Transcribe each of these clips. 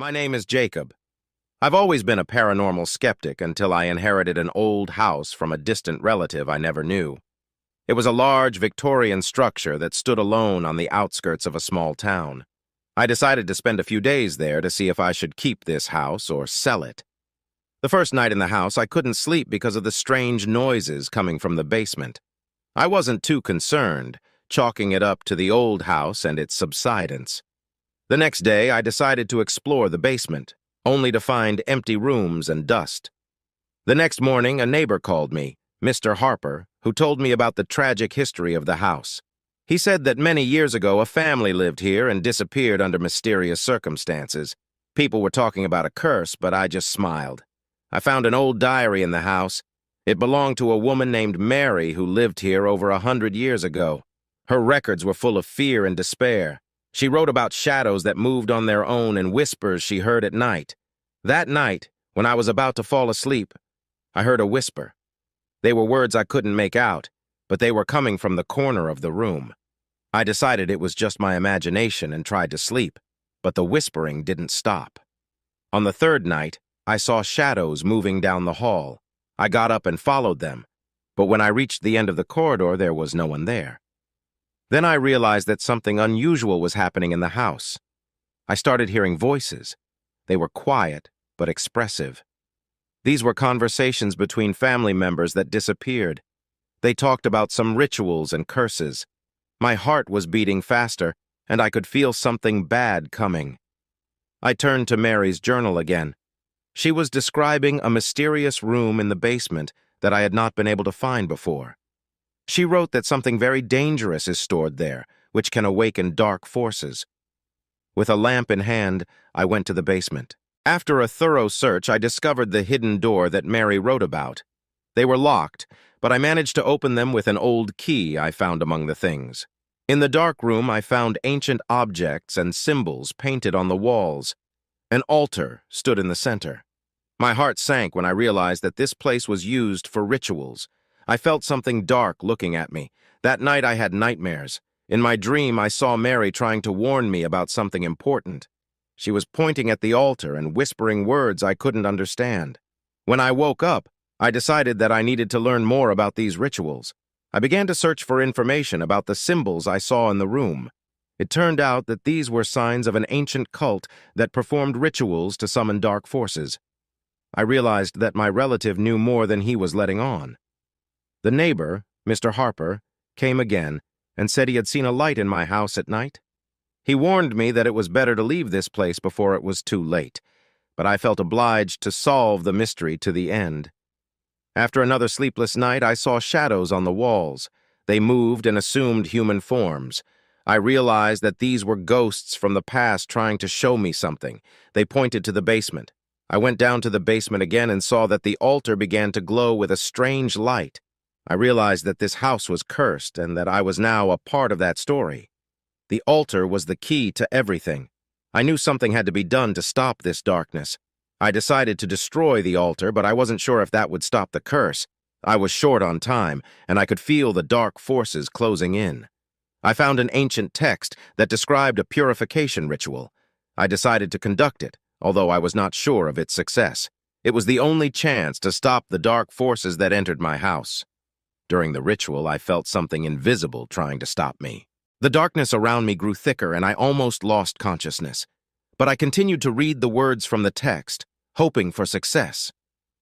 My name is Jacob. I've always been a paranormal skeptic until I inherited an old house from a distant relative I never knew. It was a large Victorian structure that stood alone on the outskirts of a small town. I decided to spend a few days there to see if I should keep this house or sell it. The first night in the house, I couldn't sleep because of the strange noises coming from the basement. I wasn't too concerned, chalking it up to the old house and its subsidence. The next day, I decided to explore the basement, only to find empty rooms and dust. The next morning, a neighbor called me, Mr. Harper, who told me about the tragic history of the house. He said that many years ago a family lived here and disappeared under mysterious circumstances. People were talking about a curse, but I just smiled. I found an old diary in the house. It belonged to a woman named Mary who lived here over 100 years ago. Her records were full of fear and despair. She wrote about shadows that moved on their own and whispers she heard at night. That night, when I was about to fall asleep, I heard a whisper. They were words I couldn't make out, but they were coming from the corner of the room. I decided it was just my imagination and tried to sleep, but the whispering didn't stop. On the third night, I saw shadows moving down the hall. I got up and followed them, but when I reached the end of the corridor, there was no one there. Then I realized that something unusual was happening in the house. I started hearing voices. They were quiet, but expressive. These were conversations between family members that disappeared. They talked about some rituals and curses. My heart was beating faster, and I could feel something bad coming. I turned to Mary's journal again. She was describing a mysterious room in the basement that I had not been able to find before. She wrote that something very dangerous is stored there, which can awaken dark forces. With a lamp in hand, I went to the basement. After a thorough search, I discovered the hidden door that Mary wrote about. They were locked, but I managed to open them with an old key I found among the things. In the dark room, I found ancient objects and symbols painted on the walls. An altar stood in the center. My heart sank when I realized that this place was used for rituals. I felt something dark looking at me. That night I had nightmares. In my dream, I saw Mary trying to warn me about something important. She was pointing at the altar and whispering words I couldn't understand. When I woke up, I decided that I needed to learn more about these rituals. I began to search for information about the symbols I saw in the room. It turned out that these were signs of an ancient cult that performed rituals to summon dark forces. I realized that my relative knew more than he was letting on. The neighbor, Mr. Harper, came again and said he had seen a light in my house at night. He warned me that it was better to leave this place before it was too late, but I felt obliged to solve the mystery to the end. After another sleepless night, I saw shadows on the walls. They moved and assumed human forms. I realized that these were ghosts from the past trying to show me something. They pointed to the basement. I went down to the basement again and saw that the altar began to glow with a strange light. I realized that this house was cursed and that I was now a part of that story. The altar was the key to everything. I knew something had to be done to stop this darkness. I decided to destroy the altar, but I wasn't sure if that would stop the curse. I was short on time, and I could feel the dark forces closing in. I found an ancient text that described a purification ritual. I decided to conduct it, although I was not sure of its success. It was the only chance to stop the dark forces that entered my house. During the ritual, I felt something invisible trying to stop me. The darkness around me grew thicker, and I almost lost consciousness. But I continued to read the words from the text, hoping for success.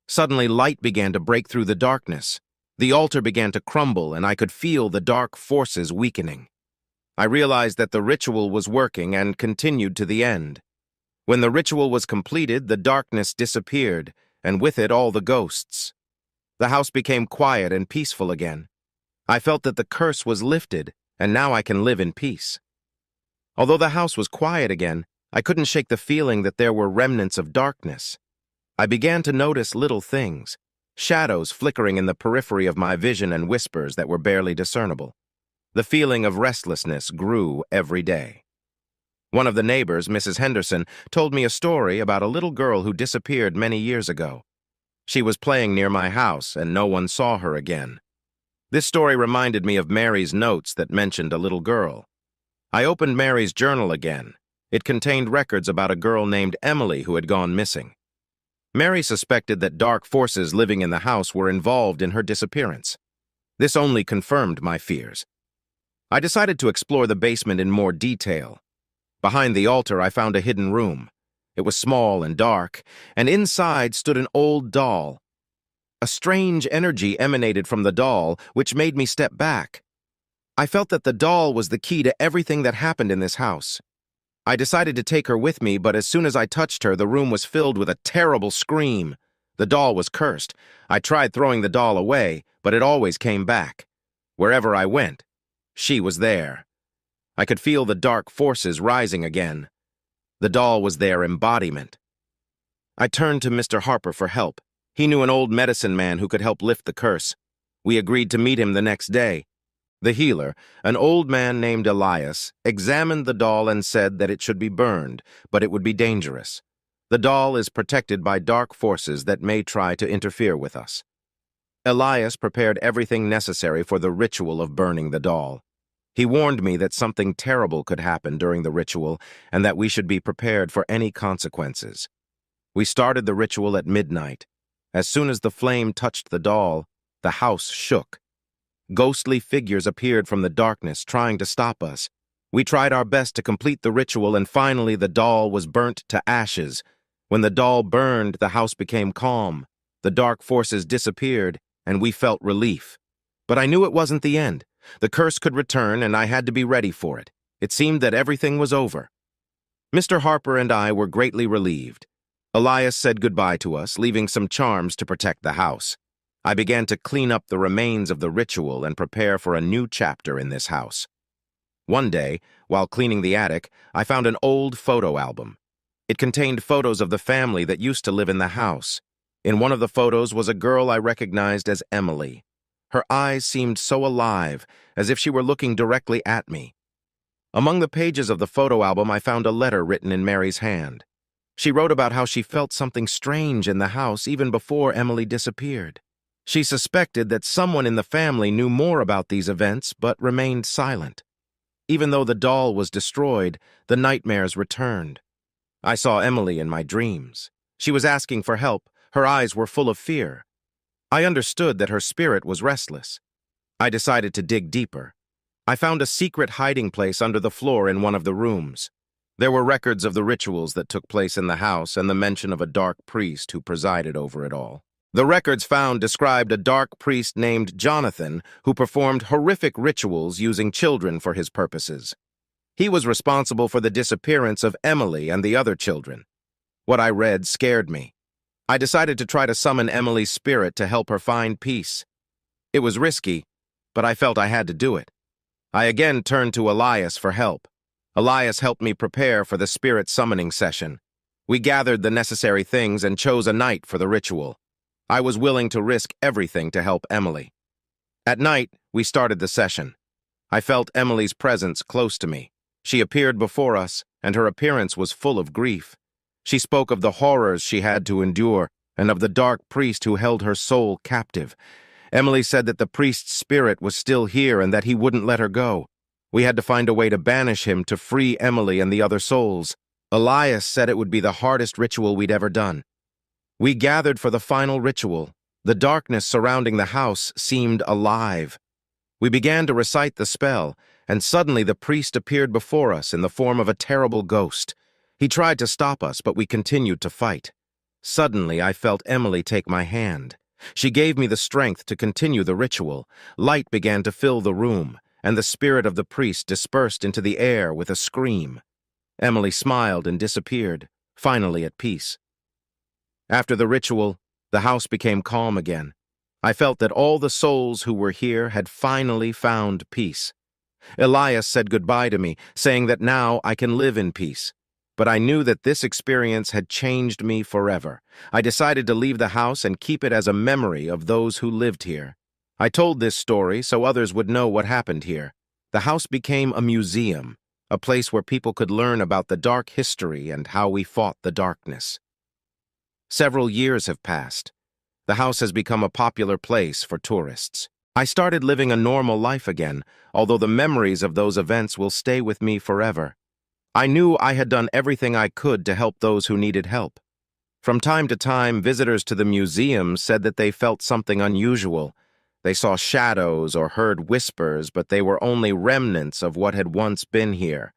Suddenly, light began to break through the darkness. The altar began to crumble, and I could feel the dark forces weakening. I realized that the ritual was working and continued to the end. When the ritual was completed, the darkness disappeared, and with it all the ghosts. The house became quiet and peaceful again. I felt that the curse was lifted, and now I can live in peace. Although the house was quiet again, I couldn't shake the feeling that there were remnants of darkness. I began to notice little things, shadows flickering in the periphery of my vision and whispers that were barely discernible. The feeling of restlessness grew every day. One of the neighbors, Mrs. Henderson, told me a story about a little girl who disappeared many years ago. She was playing near my house, and no one saw her again. This story reminded me of Mary's notes that mentioned a little girl. I opened Mary's journal again. It contained records about a girl named Emily who had gone missing. Mary suspected that dark forces living in the house were involved in her disappearance. This only confirmed my fears. I decided to explore the basement in more detail. Behind the altar, I found a hidden room. It was small and dark, and inside stood an old doll. A strange energy emanated from the doll, which made me step back. I felt that the doll was the key to everything that happened in this house. I decided to take her with me, but as soon as I touched her, the room was filled with a terrible scream. The doll was cursed. I tried throwing the doll away, but it always came back. Wherever I went, she was there. I could feel the dark forces rising again. The doll was their embodiment. I turned to Mr. Harper for help. He knew an old medicine man who could help lift the curse. We agreed to meet him the next day. The healer, an old man named Elias, examined the doll and said that it should be burned, but it would be dangerous. The doll is protected by dark forces that may try to interfere with us. Elias prepared everything necessary for the ritual of burning the doll. He warned me that something terrible could happen during the ritual and that we should be prepared for any consequences. We started the ritual at midnight. As soon as the flame touched the doll, the house shook. Ghostly figures appeared from the darkness, trying to stop us. We tried our best to complete the ritual, and finally the doll was burnt to ashes. When the doll burned, the house became calm. The dark forces disappeared, and we felt relief. But I knew it wasn't the end. The curse could return, and I had to be ready for it. It seemed that everything was over. Mr. Harper and I were greatly relieved. Elias said goodbye to us, leaving some charms to protect the house. I began to clean up the remains of the ritual and prepare for a new chapter in this house. One day, while cleaning the attic, I found an old photo album. It contained photos of the family that used to live in the house. In one of the photos was a girl I recognized as Emily. Her eyes seemed so alive, as if she were looking directly at me. Among the pages of the photo album, I found a letter written in Mary's hand. She wrote about how she felt something strange in the house even before Emily disappeared. She suspected that someone in the family knew more about these events, but remained silent. Even though the doll was destroyed, the nightmares returned. I saw Emily in my dreams. She was asking for help. Her eyes were full of fear. I understood that her spirit was restless. I decided to dig deeper. I found a secret hiding place under the floor in one of the rooms. There were records of the rituals that took place in the house and the mention of a dark priest who presided over it all. The records found described a dark priest named Jonathan who performed horrific rituals using children for his purposes. He was responsible for the disappearance of Emily and the other children. What I read scared me. I decided to try to summon Emily's spirit to help her find peace. It was risky, but I felt I had to do it. I again turned to Elias for help. Elias helped me prepare for the spirit summoning session. We gathered the necessary things and chose a night for the ritual. I was willing to risk everything to help Emily. At night, we started the session. I felt Emily's presence close to me. She appeared before us, and her appearance was full of grief. She spoke of the horrors she had to endure and of the dark priest who held her soul captive. Emily said that the priest's spirit was still here and that he wouldn't let her go. We had to find a way to banish him to free Emily and the other souls. Elias said it would be the hardest ritual we'd ever done. We gathered for the final ritual. The darkness surrounding the house seemed alive. We began to recite the spell, and suddenly the priest appeared before us in the form of a terrible ghost. He tried to stop us, but we continued to fight. Suddenly, I felt Emily take my hand. She gave me the strength to continue the ritual. Light began to fill the room, and the spirit of the priest dispersed into the air with a scream. Emily smiled and disappeared, finally at peace. After the ritual, the house became calm again. I felt that all the souls who were here had finally found peace. Elias said goodbye to me, saying that now I can live in peace. But I knew that this experience had changed me forever. I decided to leave the house and keep it as a memory of those who lived here. I told this story so others would know what happened here. The house became a museum, a place where people could learn about the dark history and how we fought the darkness. Several years have passed. The house has become a popular place for tourists. I started living a normal life again, although the memories of those events will stay with me forever. I knew I had done everything I could to help those who needed help. From time to time, visitors to the museum said that they felt something unusual. They saw shadows or heard whispers, but they were only remnants of what had once been here.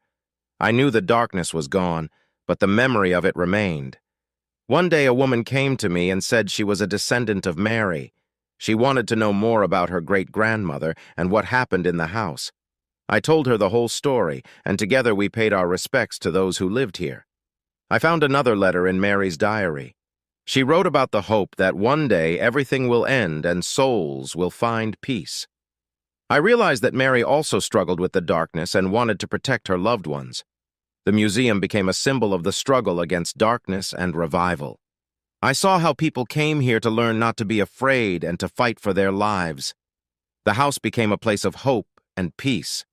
I knew the darkness was gone, but the memory of it remained. One day a woman came to me and said she was a descendant of Mary. She wanted to know more about her great-grandmother and what happened in the house. I told her the whole story, and together we paid our respects to those who lived here. I found another letter in Mary's diary. She wrote about the hope that one day everything will end and souls will find peace. I realized that Mary also struggled with the darkness and wanted to protect her loved ones. The museum became a symbol of the struggle against darkness and revival. I saw how people came here to learn not to be afraid and to fight for their lives. The house became a place of hope and peace.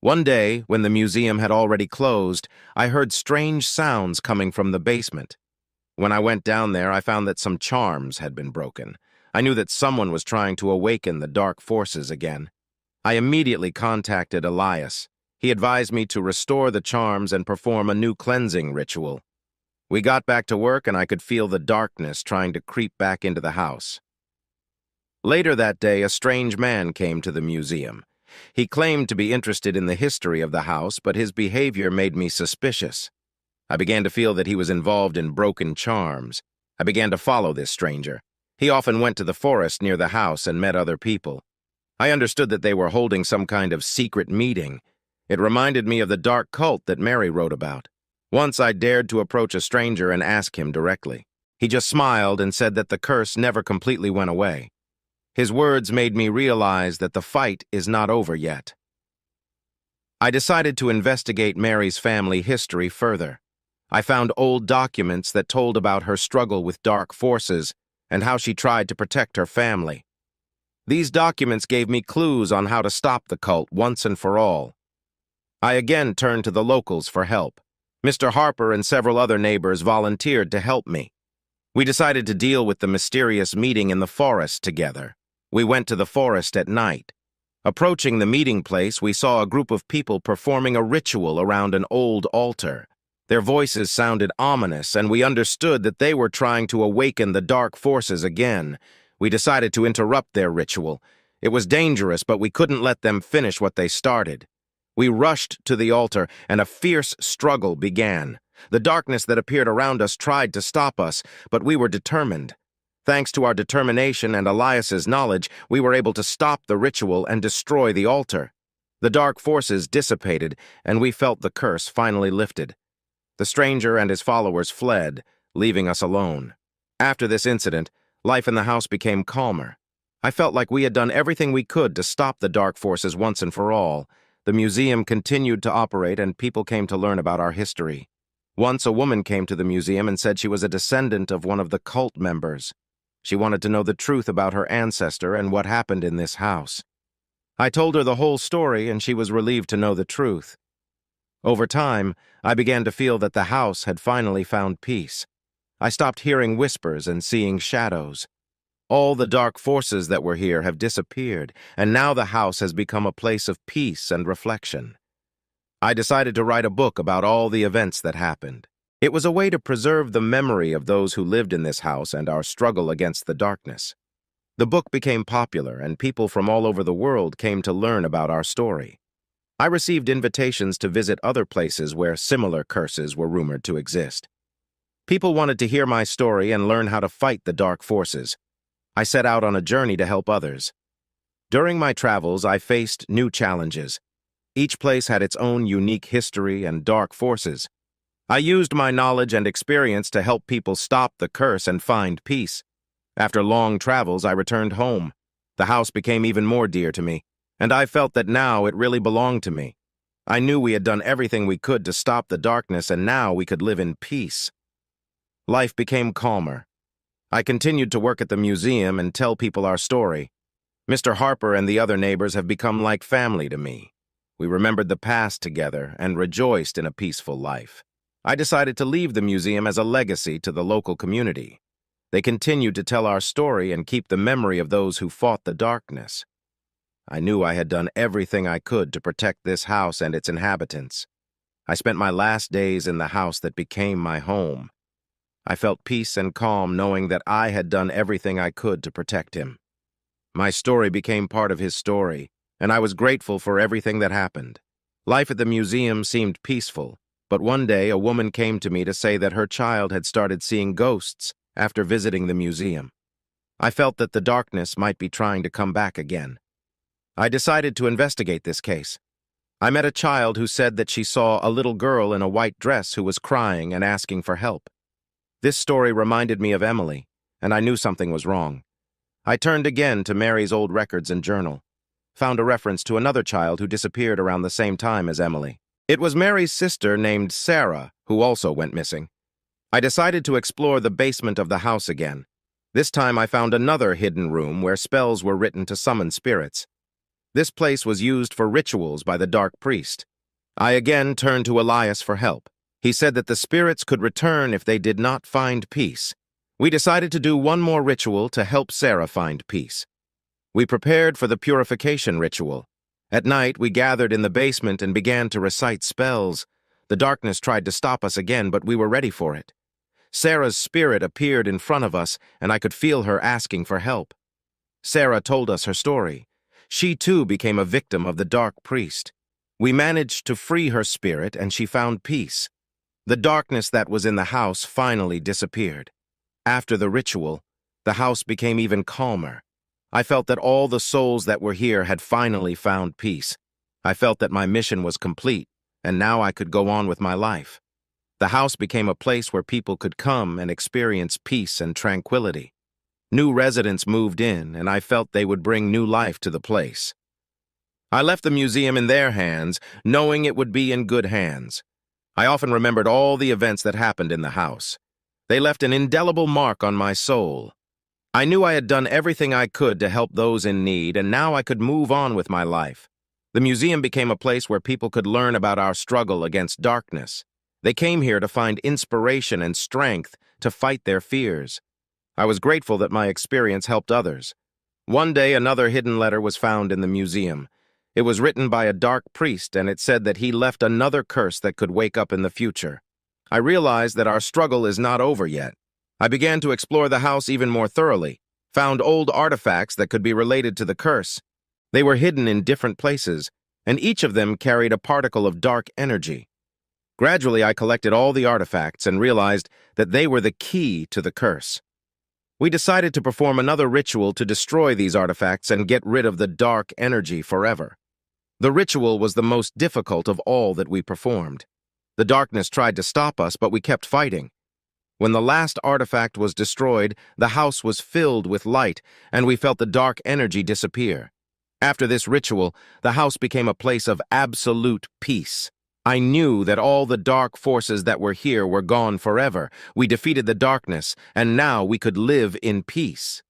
One day, when the museum had already closed, I heard strange sounds coming from the basement. When I went down there, I found that some charms had been broken. I knew that someone was trying to awaken the dark forces again. I immediately contacted Elias. He advised me to restore the charms and perform a new cleansing ritual. We got back to work and I could feel the darkness trying to creep back into the house. Later that day, a strange man came to the museum. He claimed to be interested in the history of the house, but his behavior made me suspicious. I began to feel that he was involved in broken charms. I began to follow this stranger. He often went to the forest near the house and met other people. I understood that they were holding some kind of secret meeting. It reminded me of the dark cult that Mary wrote about. Once I dared to approach a stranger and ask him directly. He just smiled and said that the curse never completely went away. His words made me realize that the fight is not over yet. I decided to investigate Mary's family history further. I found old documents that told about her struggle with dark forces and how she tried to protect her family. These documents gave me clues on how to stop the cult once and for all. I again turned to the locals for help. Mr. Harper and several other neighbors volunteered to help me. We decided to deal with the mysterious meeting in the forest together. We went to the forest at night. Approaching the meeting place, we saw a group of people performing a ritual around an old altar. Their voices sounded ominous, and we understood that they were trying to awaken the dark forces again. We decided to interrupt their ritual. It was dangerous, but we couldn't let them finish what they started. We rushed to the altar, and a fierce struggle began. The darkness that appeared around us tried to stop us, but we were determined. Thanks to our determination and Elias's knowledge, we were able to stop the ritual and destroy the altar. The dark forces dissipated, and we felt the curse finally lifted. The stranger and his followers fled, leaving us alone. After this incident, life in the house became calmer. I felt like we had done everything we could to stop the dark forces once and for all. The museum continued to operate, and people came to learn about our history. Once a woman came to the museum and said she was a descendant of one of the cult members. She wanted to know the truth about her ancestor and what happened in this house. I told her the whole story, and she was relieved to know the truth. Over time, I began to feel that the house had finally found peace. I stopped hearing whispers and seeing shadows. All the dark forces that were here have disappeared, and now the house has become a place of peace and reflection. I decided to write a book about all the events that happened. It was a way to preserve the memory of those who lived in this house and our struggle against the darkness. The book became popular, and people from all over the world came to learn about our story. I received invitations to visit other places where similar curses were rumored to exist. People wanted to hear my story and learn how to fight the dark forces. I set out on a journey to help others. During my travels, I faced new challenges. Each place had its own unique history and dark forces. I used my knowledge and experience to help people stop the curse and find peace. After long travels, I returned home. The house became even more dear to me, and I felt that now it really belonged to me. I knew we had done everything we could to stop the darkness, and now we could live in peace. Life became calmer. I continued to work at the museum and tell people our story. Mr. Harper and the other neighbors have become like family to me. We remembered the past together and rejoiced in a peaceful life. I decided to leave the museum as a legacy to the local community. They continued to tell our story and keep the memory of those who fought the darkness. I knew I had done everything I could to protect this house and its inhabitants. I spent my last days in the house that became my home. I felt peace and calm knowing that I had done everything I could to protect him. My story became part of his story, and I was grateful for everything that happened. Life at the museum seemed peaceful, but one day a woman came to me to say that her child had started seeing ghosts after visiting the museum. I felt that the darkness might be trying to come back again. I decided to investigate this case. I met a child who said that she saw a little girl in a white dress who was crying and asking for help. This story reminded me of Emily, and I knew something was wrong. I turned again to Mary's old records and journal, found a reference to another child who disappeared around the same time as Emily. It was Mary's sister named Sarah who also went missing. I decided to explore the basement of the house again. This time I found another hidden room where spells were written to summon spirits. This place was used for rituals by the Dark Priest. I again turned to Elias for help. He said that the spirits could return if they did not find peace. We decided to do one more ritual to help Sarah find peace. We prepared for the purification ritual. At night, we gathered in the basement and began to recite spells. The darkness tried to stop us again, but we were ready for it. Sarah's spirit appeared in front of us, and I could feel her asking for help. Sarah told us her story. She too became a victim of the Dark Priest. We managed to free her spirit, and she found peace. The darkness that was in the house finally disappeared. After the ritual, the house became even calmer. I felt that all the souls that were here had finally found peace. I felt that my mission was complete, and now I could go on with my life. The house became a place where people could come and experience peace and tranquility. New residents moved in, and I felt they would bring new life to the place. I left the museum in their hands, knowing it would be in good hands. I often remembered all the events that happened in the house. They left an indelible mark on my soul. I knew I had done everything I could to help those in need, and now I could move on with my life. The museum became a place where people could learn about our struggle against darkness. They came here to find inspiration and strength to fight their fears. I was grateful that my experience helped others. One day, another hidden letter was found in the museum. It was written by a dark priest, and it said that he left another curse that could wake up in the future. I realized that our struggle is not over yet. I began to explore the house even more thoroughly, found old artifacts that could be related to the curse. They were hidden in different places, and each of them carried a particle of dark energy. Gradually, I collected all the artifacts and realized that they were the key to the curse. We decided to perform another ritual to destroy these artifacts and get rid of the dark energy forever. The ritual was the most difficult of all that we performed. The darkness tried to stop us, but we kept fighting. When the last artifact was destroyed, the house was filled with light, and we felt the dark energy disappear. After this ritual, the house became a place of absolute peace. I knew that all the dark forces that were here were gone forever. We defeated the darkness, and now we could live in peace.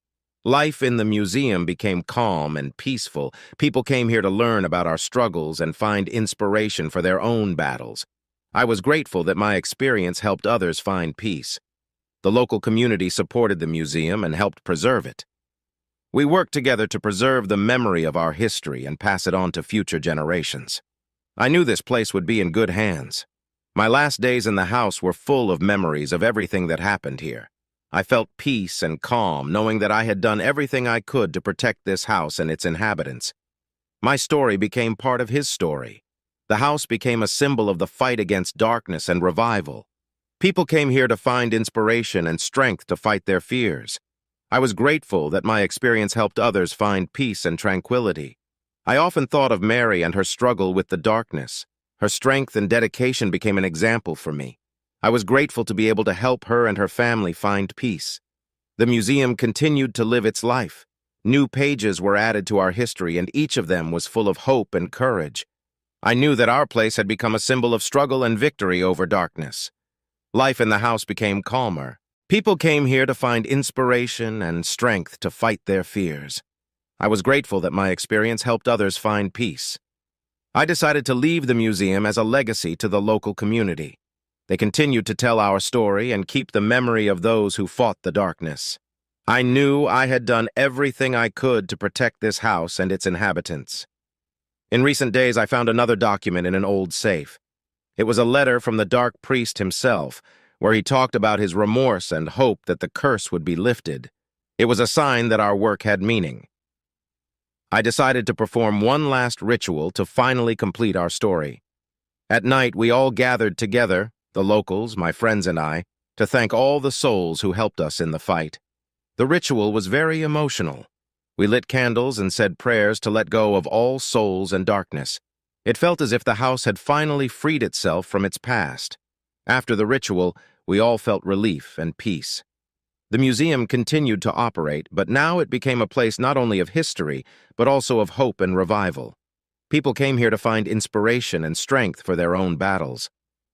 Life in the museum became calm and peaceful. People came here to learn about our struggles and find inspiration for their own battles. I was grateful that my experience helped others find peace. The local community supported the museum and helped preserve it. We worked together to preserve the memory of our history and pass it on to future generations. I knew this place would be in good hands. My last days in the house were full of memories of everything that happened here. I felt peace and calm, knowing that I had done everything I could to protect this house and its inhabitants. My story became part of his story. The house became a symbol of the fight against darkness and revival. People came here to find inspiration and strength to fight their fears. I was grateful that my experience helped others find peace and tranquility. I often thought of Mary and her struggle with the darkness. Her strength and dedication became an example for me. I was grateful to be able to help her and her family find peace. The museum continued to live its life. New pages were added to our history, and each of them was full of hope and courage. I knew that our place had become a symbol of struggle and victory over darkness. Life in the house became calmer. People came here to find inspiration and strength to fight their fears. I was grateful that my experience helped others find peace. I decided to leave the museum as a legacy to the local community. They continued to tell our story and keep the memory of those who fought the darkness. I knew I had done everything I could to protect this house and its inhabitants. In recent days, I found another document in an old safe. It was a letter from the Dark Priest himself, where he talked about his remorse and hope that the curse would be lifted. It was a sign that our work had meaning. I decided to perform one last ritual to finally complete our story. At night, we all gathered together, the locals, my friends and I, to thank all the souls who helped us in the fight. The ritual was very emotional. We lit candles and said prayers to let go of all souls and darkness. It felt as if the house had finally freed itself from its past. After the ritual, we all felt relief and peace. The museum continued to operate, but now it became a place not only of history, but also of hope and revival. People came here to find inspiration and strength for their own battles.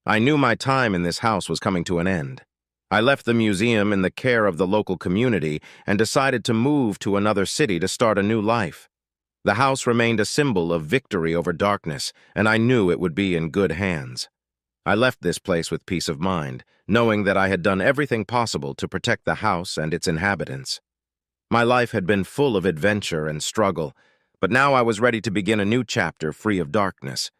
I knew my time in this house was coming to an end. I left the museum in the care of the local community and decided to move to another city to start a new life. The house remained a symbol of victory over darkness, and I knew it would be in good hands. I left this place with peace of mind, knowing that I had done everything possible to protect the house and its inhabitants. My life had been full of adventure and struggle, but now I was ready to begin a new chapter free of darkness.